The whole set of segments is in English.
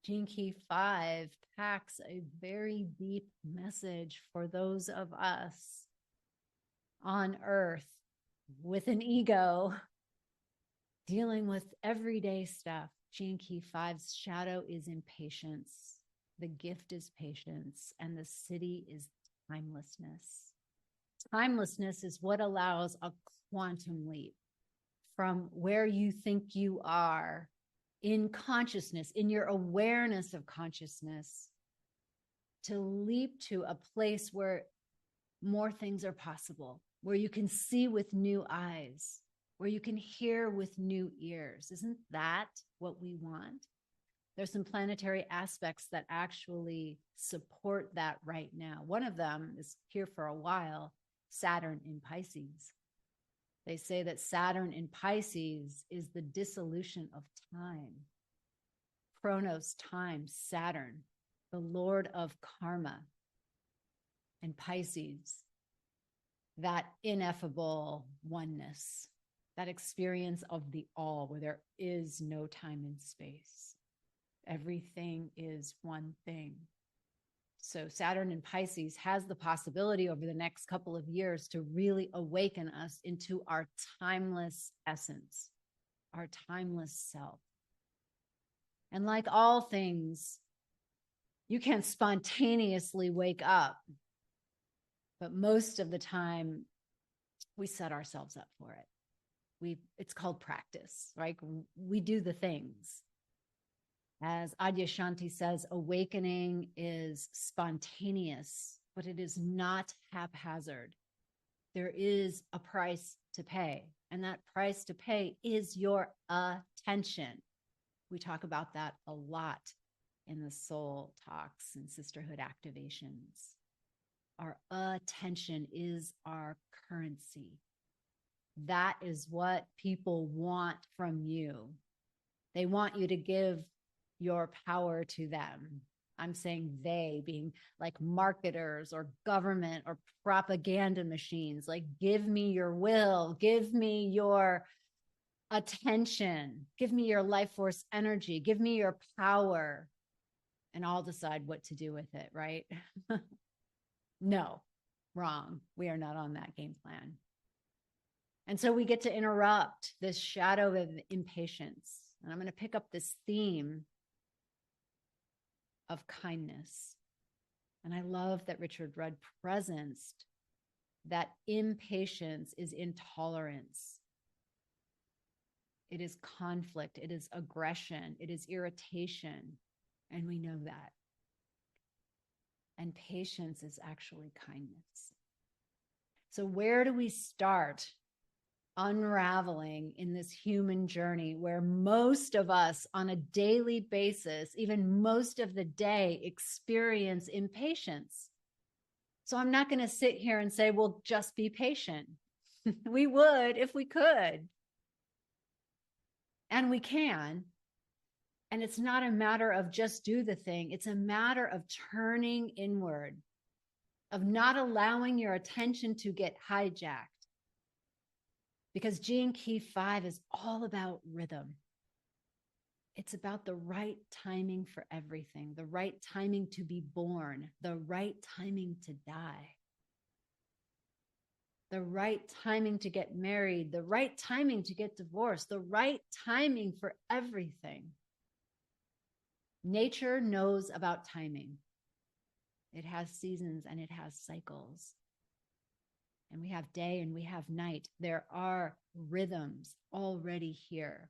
Gene Key 5 packs a very deep message for those of us on Earth with an ego dealing with everyday stuff. Gene Key 5's shadow is impatience. The gift is patience, and the city is timelessness. Timelessness is what allows a quantum leap from where you think you are in consciousness, in your awareness of consciousness, to leap to a place where more things are possible, where you can see with new eyes, where you can hear with new ears. Isn't that what we want? There's some planetary aspects that actually support that right now. One of them is here for a while, Saturn in Pisces. They say that Saturn in Pisces is the dissolution of time. Chronos, time, Saturn, the Lord of karma. And Pisces, that ineffable oneness, that experience of the all, where there is no time and space. Everything is one thing. So Saturn in Pisces has the possibility over the next couple of years to really awaken us into our timeless essence, our timeless self. And like all things, you can spontaneously wake up, but most of the time we set ourselves up for it. It's called practice, right? We do the things. As Adyashanti says, awakening is spontaneous, but it is not haphazard. There is a price to pay, and that price to pay is your attention. We talk about that a lot in the soul talks and sisterhood activations. Our attention is our currency. That is what people want from you. They want you to give your power to them. I'm saying they, being like marketers or government or propaganda machines. Like, give me your will, give me your attention, give me your life force energy, give me your power, and I'll decide what to do with it, right? No, wrong. We are not on that game plan. And so we get to interrupt this shadow of impatience. And I'm going to pick up this theme of kindness. And I love that Richard Rudd presenced that impatience is intolerance. It is conflict. It is aggression. It is irritation. And we know that. And patience is actually kindness. So where do we start unraveling in this human journey where most of us on a daily basis, even most of the day, experience impatience? So I'm not going to sit here and say, well, just be patient. We would if we could. And we can. And it's not a matter of just do the thing. It's a matter of turning inward, of not allowing your attention to get hijacked. Because Gene Key 5 is all about rhythm. It's about the right timing for everything, the right timing to be born, the right timing to die, the right timing to get married, the right timing to get divorced, the right timing for everything. Nature knows about timing. It has seasons and it has cycles. And we have day and we have night. There are rhythms already here.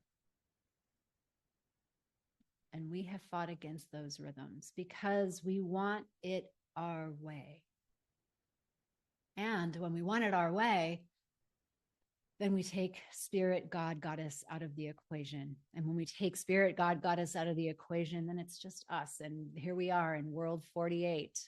And we have fought against those rhythms because we want it our way. And when we want it our way, then we take spirit, God, goddess out of the equation. And when we take spirit, God, goddess out of the equation, then it's just us. And here we are in world 48,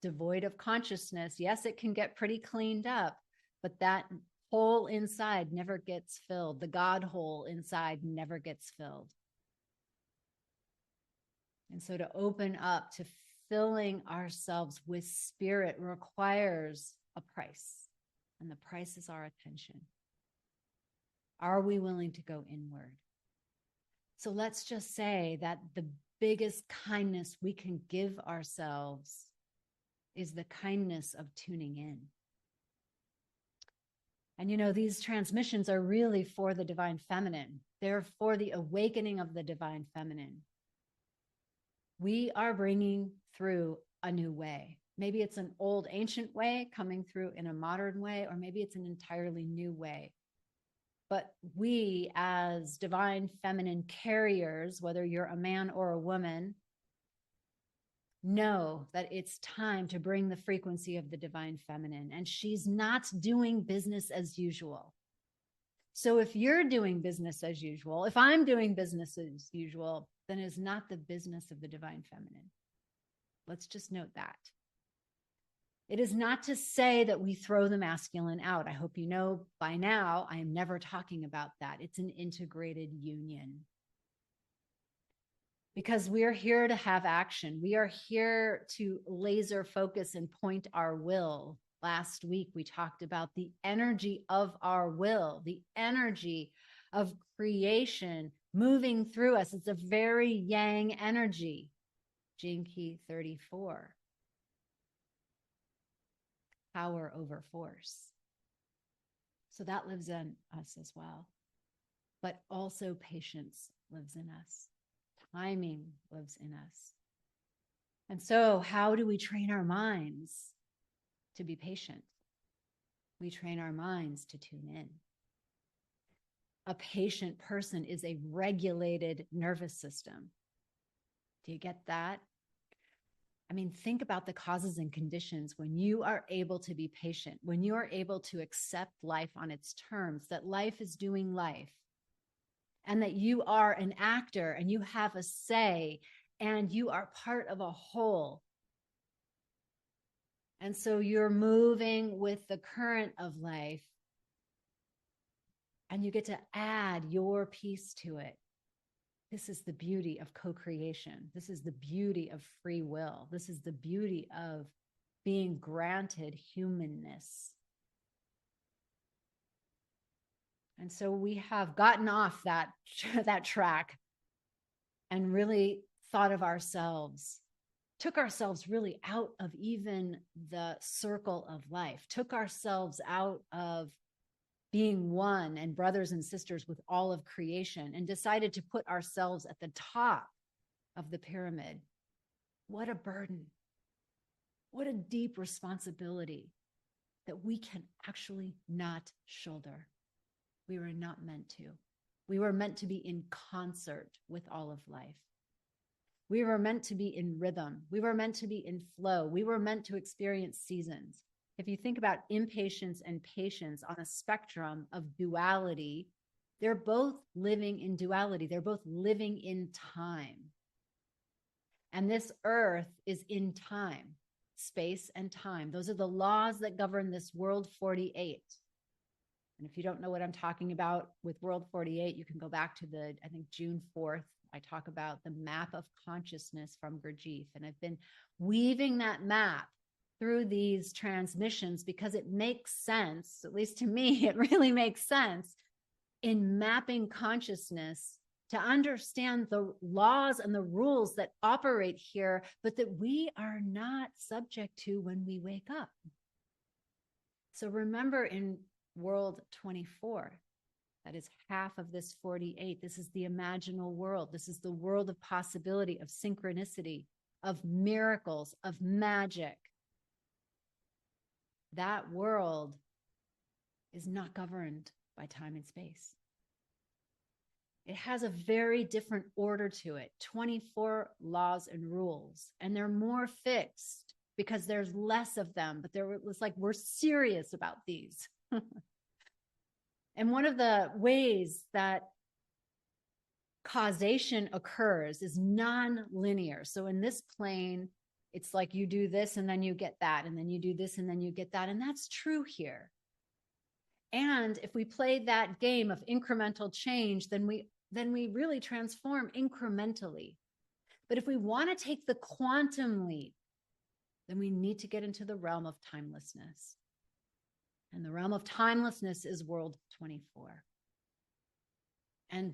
devoid of consciousness. Yes, it can get pretty cleaned up, but that hole inside never gets filled. The God hole inside never gets filled. And so to open up to filling ourselves with spirit requires a price. And the price is our attention. Are we willing to go inward? So let's just say that the biggest kindness we can give ourselves is the kindness of tuning in. And you know, these transmissions are really for the divine feminine. They're for the awakening of the divine feminine. We are bringing through a new way. Maybe it's an old ancient way coming through in a modern way, or maybe it's an entirely new way. But we as divine feminine carriers, whether you're a man or a woman, know that it's time to bring the frequency of the divine feminine, and she's not doing business as usual. So if you're doing business as usual, if I'm doing business as usual, then it's not the business of the divine feminine. Let's just note that. It is not to say that we throw the masculine out. I hope you know by now, I am never talking about that. It's an integrated union. Because we're here to have action. We are here to laser focus and point our will. Last week, we talked about the energy of our will, the energy of creation moving through us. It's a very yang energy. Gene Key 34. Power over force. So that lives in us as well. But also patience lives in us. Timing lives in us. And so how do we train our minds to be patient? We train our minds to tune in. A patient person is a regulated nervous system. Do you get that? I mean, think about the causes and conditions when you are able to be patient, when you are able to accept life on its terms, that life is doing life. And that you are an actor and you have a say and you are part of a whole. And so you're moving with the current of life and you get to add your piece to it. This is the beauty of co-creation. This is the beauty of free will. This is the beauty of being granted humanness. And so we have gotten off that track and really thought of ourselves, took ourselves really out of even the circle of life, took ourselves out of being one and brothers and sisters with all of creation, and decided to put ourselves at the top of the pyramid. What a burden. What a deep responsibility that we can actually not shoulder. We were not meant to. We were meant to be in concert with all of life. We were meant to be in rhythm. We were meant to be in flow. We were meant to experience seasons. If you think about impatience and patience on a spectrum of duality, they're both living in duality. They're both living in time. And this earth is in time, space and time. Those are the laws that govern this world 48. And if you don't know what I'm talking about with World 48, you can go back to I think June 4th. I talk about the map of consciousness from Gurdjieff. And I've been weaving that map through these transmissions because it makes sense, at least to me, it really makes sense in mapping consciousness to understand the laws and the rules that operate here, but that we are not subject to when we wake up. So remember in World 24, that is half of this 48. This is the imaginal world. This is the world of possibility, of synchronicity, of miracles, of magic. That world is not governed by time and space. It has a very different order to it, 24 laws and rules, and they're more fixed because there's less of them, but it's like we're serious about these. And one of the ways that causation occurs is non-linear. So in this plane, it's like you do this and then you get that, and then you do this and then you get that. And that's true here. And if we play that game of incremental change, then we really transform incrementally. But if we want to take the quantum leap, then we need to get into the realm of timelessness. And the realm of timelessness is World 24. And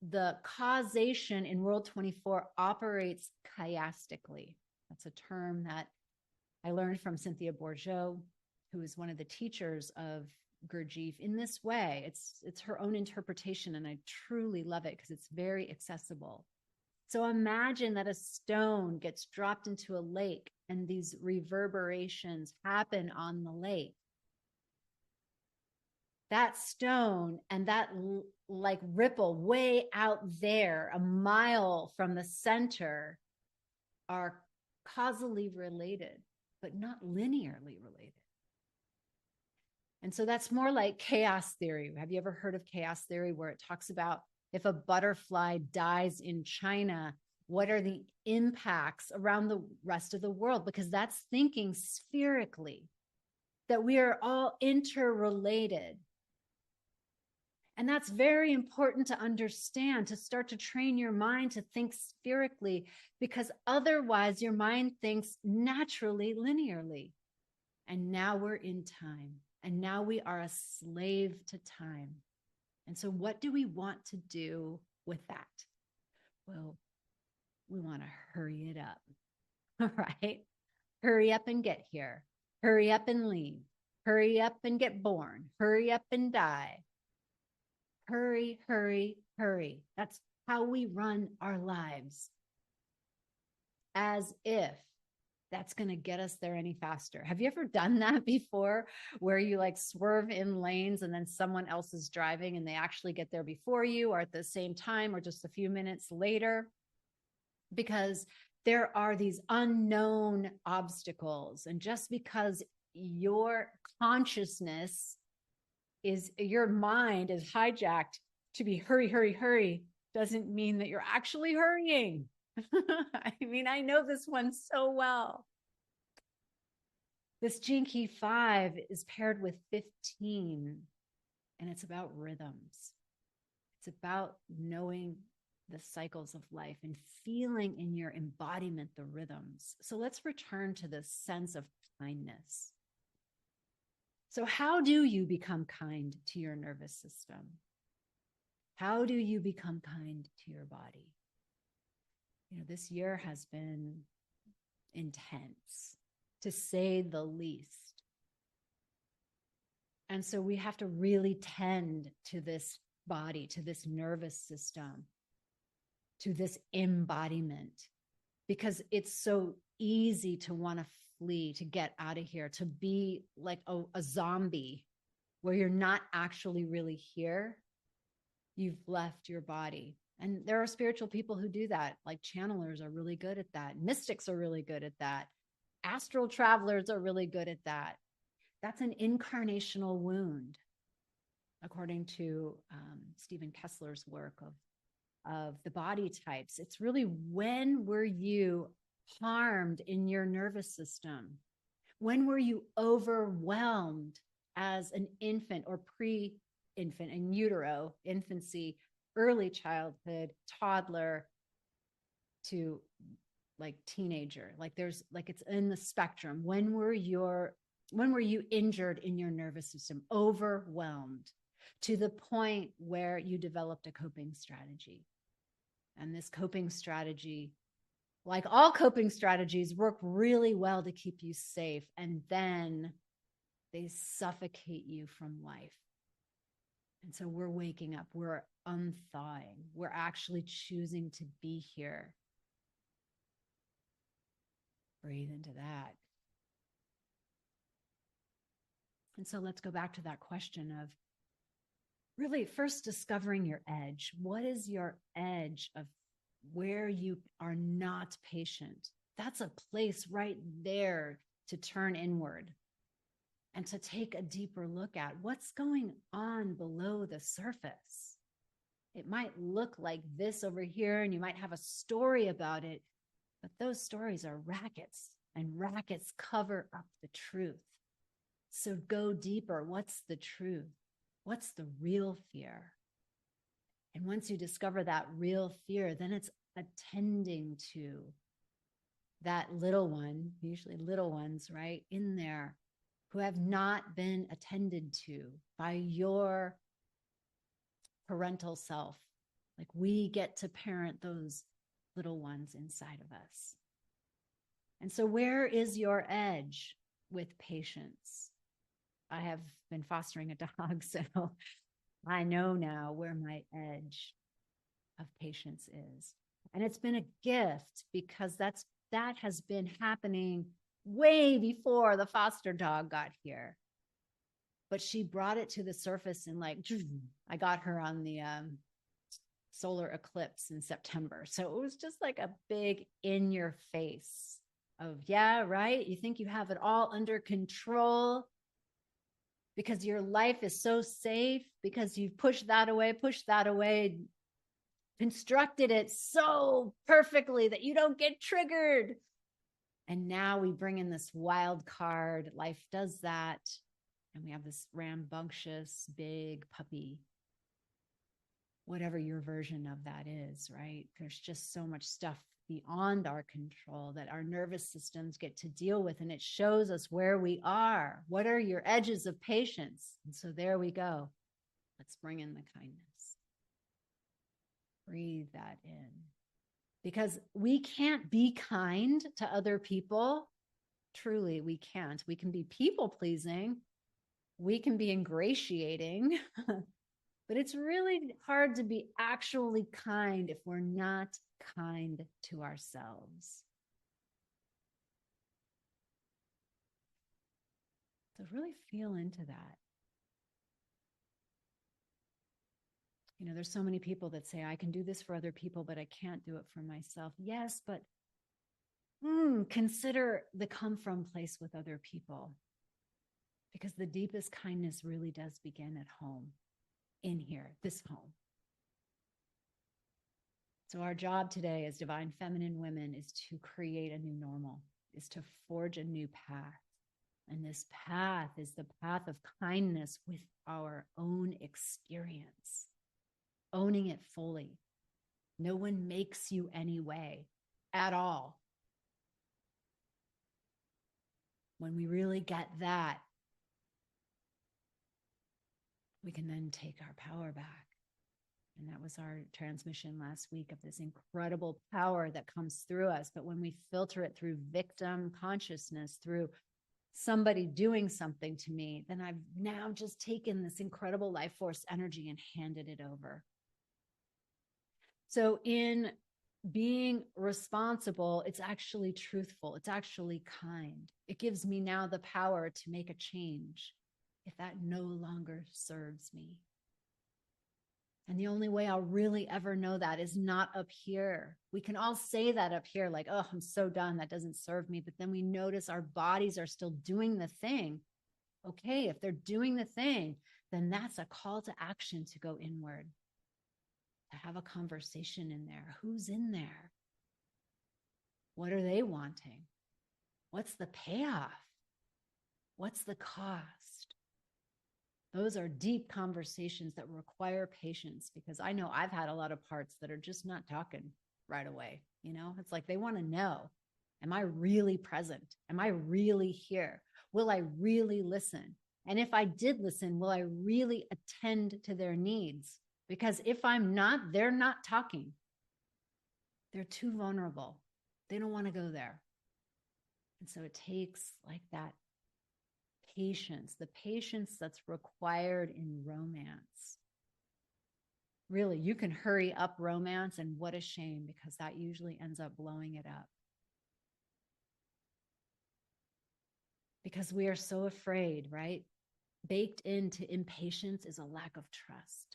the causation in World 24 operates chiastically. That's a term that I learned from Cynthia Bourgeot, who is one of the teachers of Gurdjieff in this way. It's her own interpretation, and I truly love it because it's very accessible. So imagine that a stone gets dropped into a lake and these reverberations happen on the lake. That stone and that like ripple way out there, a mile from the center, are causally related, but not linearly related. And so that's more like chaos theory. Have you ever heard of chaos theory, where it talks about if a butterfly dies in China, what are the impacts around the rest of the world? Because that's thinking spherically, that we are all interrelated. And that's very important to understand, to start to train your mind to think spherically, because otherwise your mind thinks naturally, linearly. And now we're in time, and now we are a slave to time. And so what do we want to do with that? Well, we want to hurry it up, right? Hurry up and get here. Hurry up and leave. Hurry up and get born. Hurry up and die. Hurry, hurry, hurry. That's how we run our lives. As if that's going to get us there any faster. Have you ever done that before, where you like swerve in lanes and then someone else is driving and they actually get there before you, or at the same time, or just a few minutes later? Because there are these unknown obstacles. And just because your consciousness is, your mind is hijacked to be hurry, hurry, hurry, doesn't mean that you're actually hurrying. I mean, I know this one so well. This Gene Key 5 is paired with 15, and it's about rhythms. It's about knowing the cycles of life and feeling in your embodiment the rhythms. So let's return to this sense of kindness. So how do you become kind to your nervous system? How do you become kind to your body? You know, this year has been intense, to say the least. And so we have to really tend to this body, to this nervous system, to this embodiment, because it's so easy to want to flee, to get out of here, to be like a zombie where you're not actually really here. You've left your body. And there are spiritual people who do that. Like channelers are really good at that. Mystics are really good at that. Astral travelers are really good at that. That's an incarnational wound, according to Stephen Kessler's work of the body types. It's really, when were you harmed in your nervous system? When were you overwhelmed as an infant or pre-infant, in utero, infancy, early childhood, toddler, to like teenager? Like there's, like, it's in the spectrum. When were you injured in your nervous system, overwhelmed to the point where you developed a coping strategy? And this coping strategy, like all coping strategies, work really well to keep you safe, and then they suffocate you from life. And so we're waking up, we're unthawing, we're actually choosing to be here. Breathe into that. And so let's go back to that question of really first discovering your edge. What is your edge of where you are not patient? That's a place right there to turn inward and to take a deeper look at what's going on below the surface. It might look like this over here, and you might have a story about it, but those stories are rackets, and rackets cover up the truth. So go deeper. What's the truth? What's the real fear? And once you discover that real fear, then it's attending to that little one, usually little ones, right, in there, who have not been attended to by your parental self, Like we get to parent those little ones inside of us. And so where is your edge with patience? I have been fostering a dog, so I know now where my edge of patience is. And it's been a gift because that has been happening way before the foster dog got here. But she brought it to the surface and like, I got her on the solar eclipse in September. So it was just like a big in your face of, yeah, right. You think you have it all under control because your life is so safe, because you've pushed that away, constructed it so perfectly that you don't get triggered. And now we bring in this wild card. Life does that. And we have this rambunctious, big puppy, whatever your version of that is, right? There's just so much stuff beyond our control that our nervous systems get to deal with. And it shows us where we are. What are your edges of patience? And so there we go. Let's bring in the kindness. Breathe that in. Because we can't be kind to other people. Truly, we can't. We can be people pleasing. We can be ingratiating. But it's really hard to be actually kind if we're not kind to ourselves. So really feel into that. You know, there's so many people that say, I can do this for other people, but I can't do it for myself. Yes, but consider the come from place with other people. Because the deepest kindness really does begin at home, in here, this home. So our job today as divine feminine women is to create a new normal, is to forge a new path. And this path is the path of kindness with our own experience, owning it fully. No one makes you any way at all. When we really get that, we can then take our power back. And that was our transmission last week of this incredible power that comes through us. But when we filter it through victim consciousness, through somebody doing something to me, then I've now just taken this incredible life force energy and handed it over. So in being responsible, it's actually truthful. It's actually kind. It gives me now the power to make a change if that no longer serves me. And the only way I'll really ever know that is not up here. We can all say that up here, like, oh, I'm so done. That doesn't serve me. But then we notice our bodies are still doing the thing. Okay, if they're doing the thing, then that's a call to action to go inward, to have a conversation in there. Who's in there? What are they wanting? What's the payoff? What's the cost? Those are deep conversations that require patience, because I know I've had a lot of parts that are just not talking right away. You know, it's like they want to know, am I really present? Am I really here? Will I really listen? And if I did listen, will I really attend to their needs? Because if I'm not, they're not talking. They're too vulnerable. They don't want to go there. And so it takes like that patience, the patience that's required in romance. Really, you can hurry up romance, and what a shame, because that usually ends up blowing it up. Because we are so afraid, right? Baked into impatience is a lack of trust.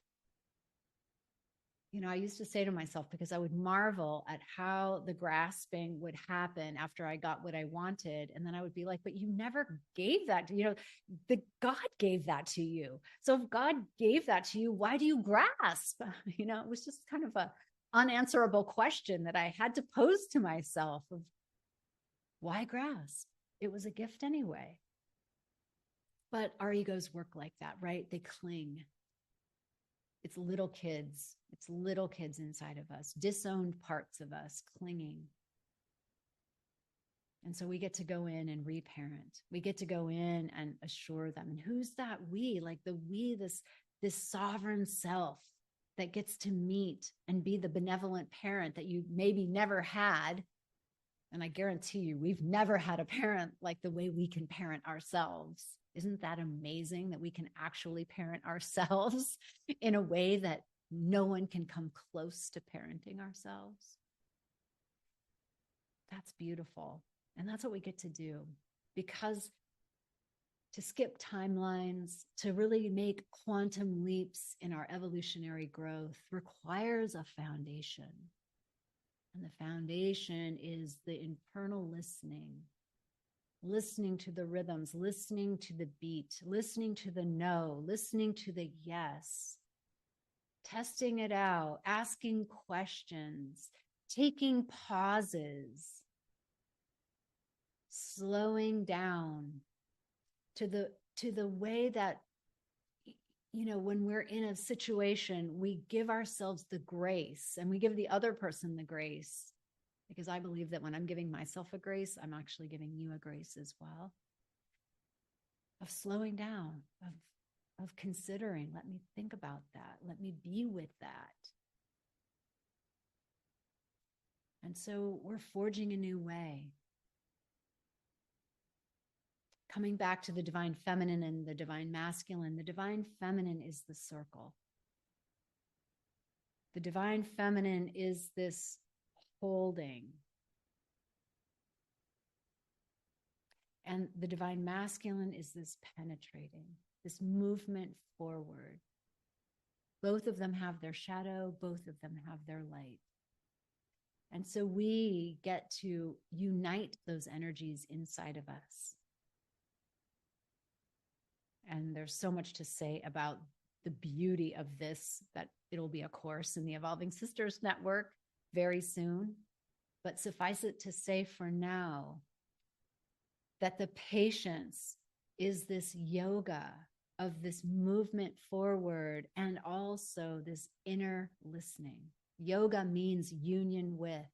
You know, I used to say to myself, because I would marvel at how the grasping would happen after I got what I wanted. And then I would be like, but you never gave that. The God gave that to you. So if God gave that to you, why do you grasp? You know, it was just kind of a unanswerable question that I had to pose to myself of why grasp? It was a gift anyway. But our egos work like that, right? They cling. It's little kids. It's little kids inside of us, disowned parts of us clinging. And so we get to go in and reparent. We get to go in and assure them. And who's that we? Like the we, this sovereign self that gets to meet and be the benevolent parent that you maybe never had. And I guarantee you, we've never had a parent like the way we can parent ourselves. Isn't that amazing that we can actually parent ourselves in a way that no one can come close to parenting ourselves? That's beautiful. And that's what we get to do, because to skip timelines, to really make quantum leaps in our evolutionary growth requires a foundation. And the foundation is the internal listening, listening to the rhythms, listening to the beat, listening to the no, listening to the yes, testing it out, asking questions, taking pauses, slowing down to the way that, you know, when we're in a situation, we give ourselves the grace and we give the other person the grace, because I believe that when I'm giving myself a grace, I'm actually giving you a grace as well, of slowing down, of considering, let me think about that. Let me be with that. And so we're forging a new way. Coming back to the divine feminine and the divine masculine, the divine feminine is the circle. The divine feminine is this holding. And the divine masculine is this penetrating, this movement forward. Both of them have their shadow, both of them have their light. And so we get to unite those energies inside of us. And there's so much to say about the beauty of this, that it'll be a course in the Evolving Sisters Network very soon. But suffice it to say for now that the patience is this yoga of this movement forward and also this inner listening. Yoga means union with.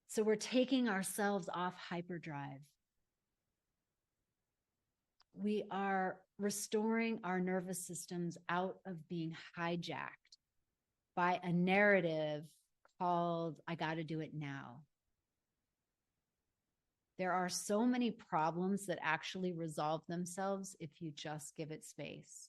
So we're taking ourselves off hyperdrive. We are restoring our nervous systems out of being hijacked by a narrative called, I got to do it now. There are so many problems that actually resolve themselves if you just give it space.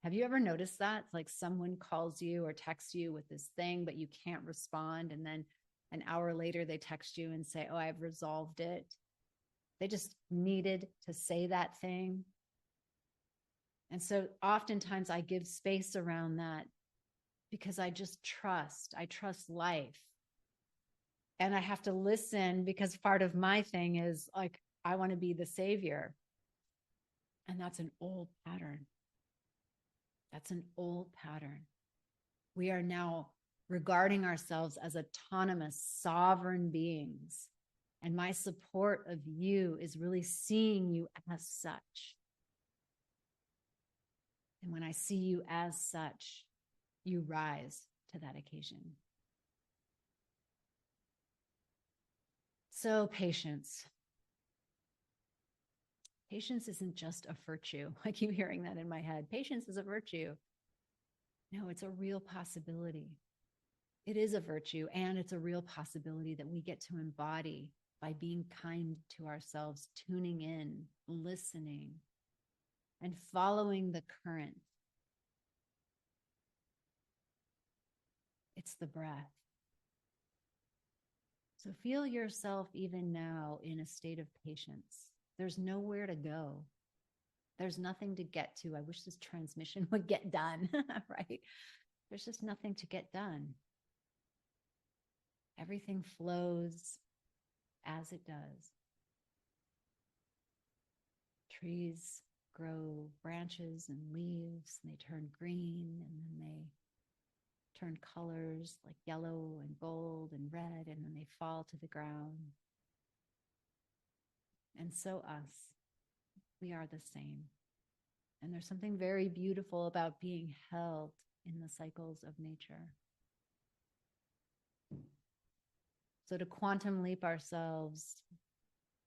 Have you ever noticed that? It's like someone calls you or texts you with this thing, but you can't respond. And then an hour later, they text you and say, oh, I've resolved it. They just needed to say that thing. And so oftentimes I give space around that because I just trust. I trust life. And I have to listen because part of my thing is like, I want to be the savior. And that's an old pattern. That's an old pattern. We are now regarding ourselves as autonomous, sovereign beings. And my support of you is really seeing you as such. And when I see you as such, you rise to that occasion. So patience. Patience isn't just a virtue. I keep hearing that in my head. Patience is a virtue. No, it's a real possibility. It is a virtue, and it's a real possibility that we get to embody by being kind to ourselves, tuning in, listening, and following the current. It's the breath. So feel yourself even now in a state of patience. There's nowhere to go. There's nothing to get to. I wish this transmission would get done, right? There's just nothing to get done. Everything flows as it does. Trees grow branches and leaves, and they turn green, and then they turn colors like yellow and gold and red, and then they fall to the ground. And so us, we are the same. And there's something very beautiful about being held in the cycles of nature. So to quantum leap ourselves,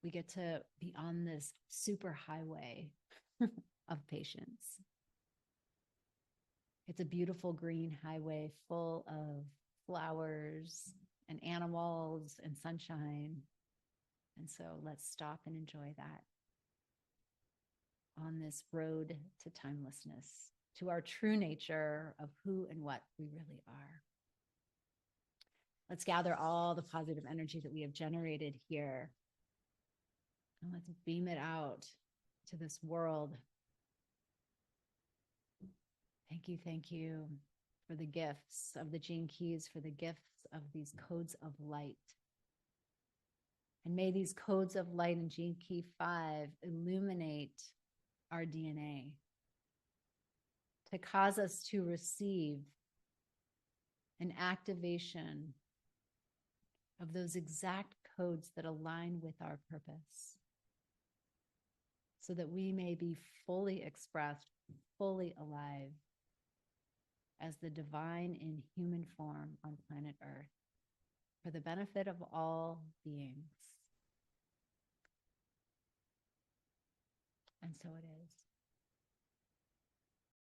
we get to be on this super highway of patience. It's a beautiful green highway full of flowers and animals and sunshine. And so let's stop and enjoy that on this road to timelessness, to our true nature of who and what we really are. Let's gather all the positive energy that we have generated here and let's beam it out to this world. Thank you for the gifts of the Gene Keys, for the gifts of these codes of light. And may these codes of light in Gene Key 5 illuminate our DNA to cause us to receive an activation of those exact codes that align with our purpose, so that we may be fully expressed, fully alive as the divine in human form on planet Earth, for the benefit of all beings. And so it is.